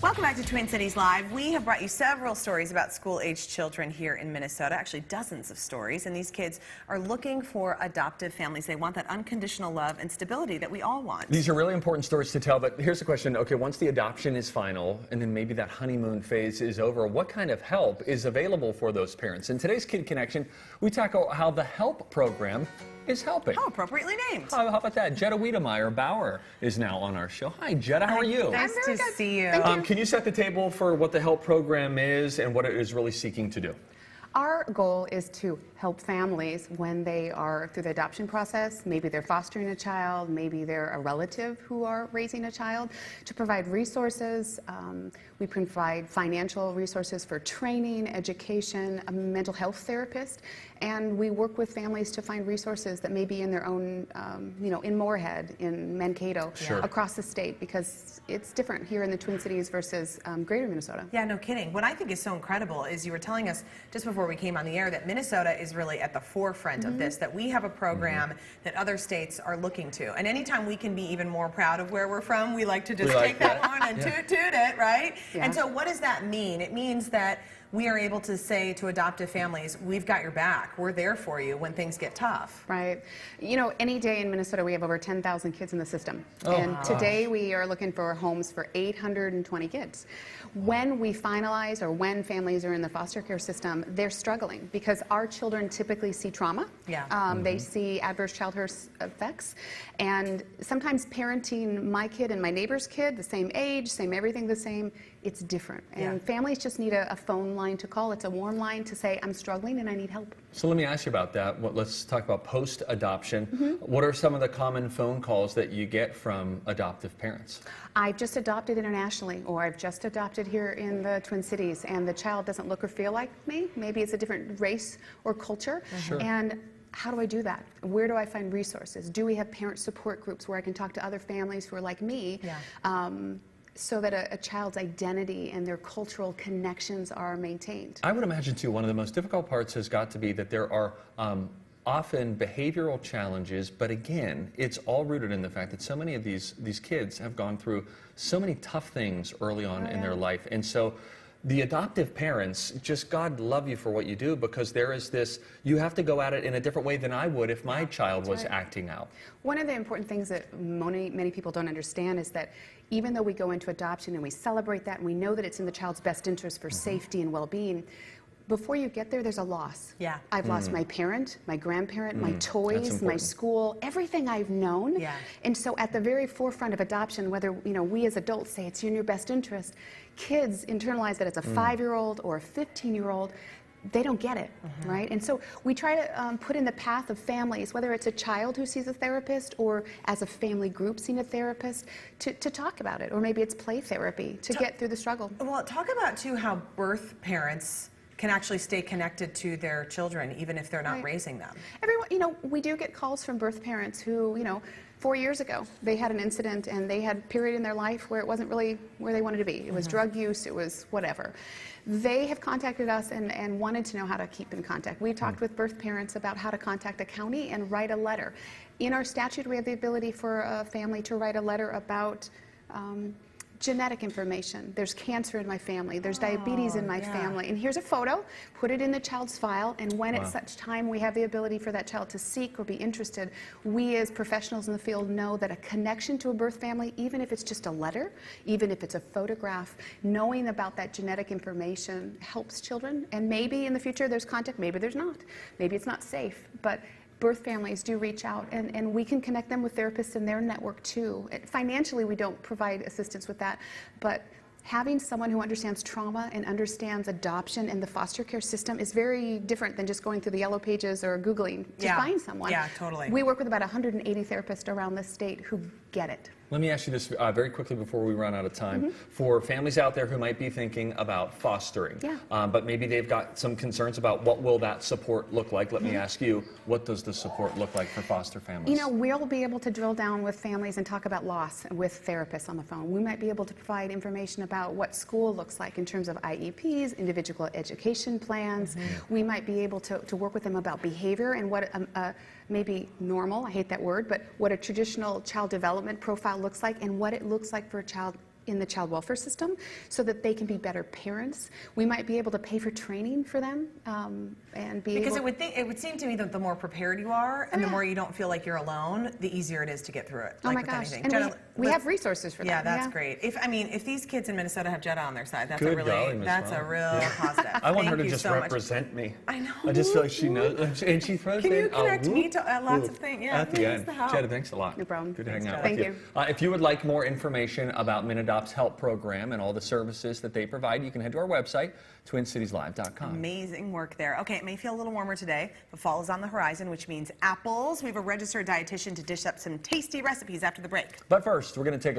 Welcome back to Twin Cities Live. We have brought you several stories about school-aged children here in Minnesota, actually dozens of stories, and these kids are looking for adoptive families. They want that unconditional love and stability that we all want. These are really important stories to tell, but here's the question. Okay, once the adoption is final and then maybe that honeymoon phase is over, what kind of help is available for those parents? In today's Kid Connection, we tackle how the HELP program is helping. How appropriately named. How about that? Jetta Wiedemeier Bauer is now on our show. Hi, Jetta. How are you? Nice to see you. Can you set the table for what the HELP program is and what it is really seeking to do? Our goal is to help families when they are through the adoption process. Maybe they're fostering a child, maybe they're a relative who are raising a child, to provide resources. We provide financial resources for training, education, a mental health therapist, and we work with families to find resources that may be in their own, in Moorhead, in Mankato, across the state, because it's different here in the Twin Cities versus greater Minnesota. Yeah, no kidding. What I think is so incredible is you were telling us just before we came on the air that Minnesota is really at the forefront of this, that we have a program that other states are looking to. And anytime we can be even more proud of where we're from, we like to just take that horn and toot it, right? Yeah. And so what does that mean? It means that we are able to say to adoptive families, we've got your back. We're there for you when things get tough. Right. You know, any day in Minnesota, we have over 10,000 kids in the system. And today we are looking for homes for 820 kids. When we finalize or when families are in the foster care system, they're struggling because our children typically see trauma. Yeah. They see adverse childhood effects. And sometimes parenting my kid and my neighbor's kid, the same age, same everything the same, it's different. And families just need a phone line to call. It's a warm line to say, I'm struggling and I need help. So let me ask you about that. Let's talk about post-adoption. What are some of the common phone calls that you get from adoptive parents? I've just adopted internationally, or I've just adopted here in the Twin Cities, and the child doesn't look or feel like me. Maybe it's a different race or culture. And how do I do that? Where do I find resources? Do we have parent support groups where I can talk to other families who are like me? So that a child's identity and their cultural connections are maintained. I would imagine, too, one of the most difficult parts has got to be that there are often behavioral challenges, but again, it's all rooted in the fact that so many of these kids have gone through so many tough things early on in their life. And so the adoptive parents, just God love you for what you do, because there is this, you have to go at it in a different way than I would if my child was acting out. One of the important things that many people don't understand is that even though we go into adoption and we celebrate that and we know that it's in the child's best interest for safety and well-being, before you get there, there's a loss. Yeah. I've lost my parent, my grandparent, my toys, my school, everything I've known. Yeah. And so at the very forefront of adoption, whether we as adults say it's in your best interest, kids internalize that it's a 5-year-old or a 15-year-old. They don't get it, right? And so we try to put in the path of families, whether it's a child who sees a therapist or as a family group seeing a therapist, to talk about it. Or maybe it's play therapy to get through the struggle. Well, talk about, too, how birth parents can actually stay connected to their children even if they're not raising them. Everyone, we do get calls from birth parents who, 4 years ago, they had an incident and they had a period in their life where it wasn't really where they wanted to be. It was drug use, it was whatever. They have contacted us and wanted to know how to keep in contact. We talked with birth parents about how to contact a county and write a letter. In our statute, we have the ability for a family to write a letter about genetic information. There's cancer in my family. There's diabetes in my family. And here's a photo. Put it in the child's file. And when at such time we have the ability for that child to seek or be interested, we as professionals in the field know that a connection to a birth family, even if it's just a letter, even if it's a photograph, knowing about that genetic information helps children. And maybe in the future there's contact, maybe there's not. Maybe it's not safe. But birth families do reach out, and we can connect them with therapists in their network too. Financially, we don't provide assistance with that, but having someone who understands trauma and understands adoption and the foster care system is very different than just going through the yellow pages or Googling to find someone. Yeah, totally. We work with about 180 therapists around the state who get it. Let me ask you this very quickly before we run out of time. For families out there who might be thinking about fostering, but maybe they've got some concerns about what will that support look like, let me ask you, what does the support look like for foster families? We'll be able to drill down with families and talk about loss with therapists on the phone. We might be able to provide information about what school looks like in terms of IEPs, individual education plans. We might be able to work with them about behavior and what maybe normal, I hate that word, but what a traditional child development profile looks like and what it looks like for a child in the child welfare system so that they can be better parents. We might be able to pay for training for them and be Because able... it would seem to me that the more prepared you are and the more you don't feel like you're alone, the easier it is to get through it. Oh like my with gosh. anything. And Jenna, we have resources for that. Yeah, that's great. If these kids in Minnesota have Jetta on their side, that's Good a really golly, Ms. that's a Vaughn. real positive. I want her Thank to you just so much. represent me. I know. I just feel like she knows, and she throws Can in you connect a me whoop, to lots whoop of things? Yeah, at the please, end. the help. Jetta, thanks a lot. No problem. Good to hang Thanks, out Jetta. with you. If you would like more information about Minadop's help program and all the services that they provide, you can head to our website, twincitieslive.com. Amazing work there. Okay, it may feel a little warmer today, but fall is on the horizon, which means apples. We have a registered dietitian to dish up some tasty recipes after the break. But first, we're going to take a